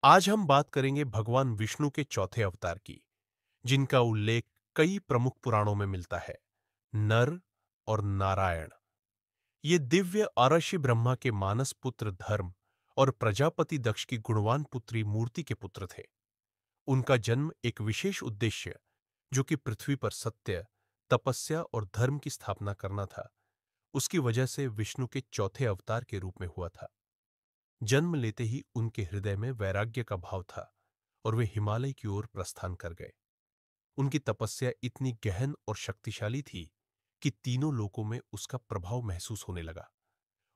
आज हम बात करेंगे भगवान विष्णु के चौथे अवतार की, जिनका उल्लेख कई प्रमुख पुराणों में मिलता है। नर और नारायण। ये दिव्य आरषि ब्रह्मा के मानस पुत्र धर्म और प्रजापति दक्ष की गुणवान पुत्री मूर्ति के पुत्र थे। उनका जन्म एक विशेष उद्देश्य, जो कि पृथ्वी पर सत्य, तपस्या और धर्म की स्थापना करना था, उसकी वजह से विष्णु के चौथे अवतार के रूप में हुआ था। जन्म लेते ही उनके हृदय में वैराग्य का भाव था और वे हिमालय की ओर प्रस्थान कर गए। उनकी तपस्या इतनी गहन और शक्तिशाली थी कि तीनों लोकों में उसका प्रभाव महसूस होने लगा।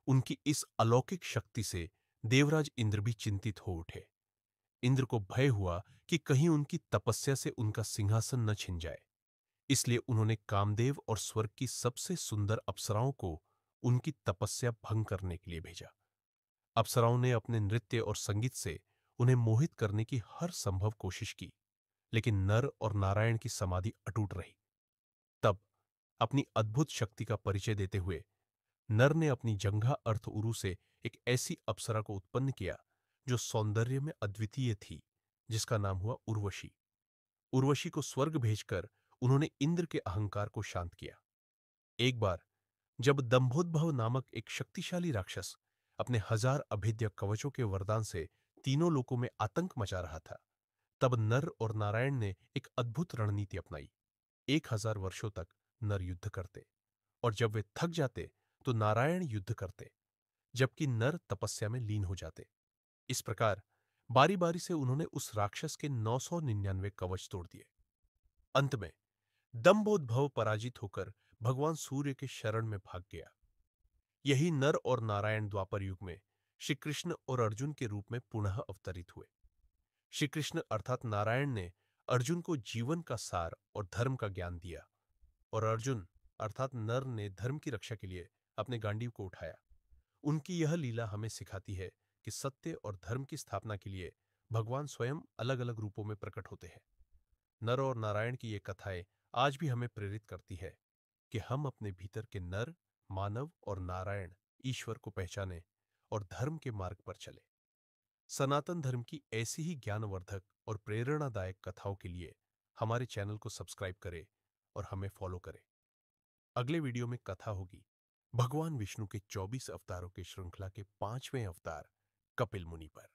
उनकी इस अलौकिक शक्ति से देवराज इंद्र भी चिंतित हो उठे। इंद्र को भय हुआ कि कहीं उनकी तपस्या से उनका सिंहासन न छिन जाए। इसलिए उन्होंने कामदेव और स्वर्ग की सबसे सुंदर अप्सराओं को उनकी तपस्या भंग करने के लिए भेजा। अप्सराओं ने अपने नृत्य और संगीत से उन्हें मोहित करने की हर संभव कोशिश की, लेकिन नर और नारायण की समाधि अटूट रही। तब अपनी अद्भुत शक्ति का परिचय देते हुए नर ने अपनी जंघा अर्थ उरु से एक ऐसी अप्सरा को उत्पन्न किया जो सौंदर्य में अद्वितीय थी, जिसका नाम हुआ उर्वशी। उर्वशी को स्वर्ग भेजकर उन्होंने इंद्र के अहंकार को शांत किया। एक बार जब दंभोद्भव नामक एक शक्तिशाली राक्षस अपने 1000 अभेद्य कवचों के वरदान से तीनों लोकों में आतंक मचा रहा था, तब नर और नारायण ने एक अद्भुत रणनीति अपनाई। 1000 वर्षों तक नर युद्ध करते और जब वे थक जाते तो नारायण युद्ध करते, जबकि नर तपस्या में लीन हो जाते। इस प्रकार बारी बारी से उन्होंने उस राक्षस के 999 कवच तोड़ दिए। अंत में दंभोद्भव पराजित होकर भगवान सूर्य के शरण में भाग गया। यही नर और नारायण द्वापर युग में श्री कृष्ण और अर्जुन के रूप में पुनः अवतरित हुए। श्री कृष्ण अर्थात नारायण ने अर्जुन को जीवन का सार और धर्म का ज्ञान दिया, और अर्जुन अर्थात नर ने धर्म की रक्षा के लिए अपने गांडीव को उठाया। उनकी यह लीला हमें सिखाती है कि सत्य और धर्म की स्थापना के लिए भगवान स्वयं अलग अलग रूपों में प्रकट होते हैं। नर और नारायण की ये कथाएं आज भी हमें प्रेरित करती है कि हम अपने भीतर के नर, मानव और नारायण ईश्वर को पहचानें और धर्म के मार्ग पर चले। सनातन धर्म की ऐसी ही ज्ञानवर्धक और प्रेरणादायक कथाओं के लिए हमारे चैनल को सब्सक्राइब करें और हमें फॉलो करें। अगले वीडियो में कथा होगी भगवान विष्णु के 24 अवतारों की श्रृंखला के 5वें अवतार कपिल मुनि पर।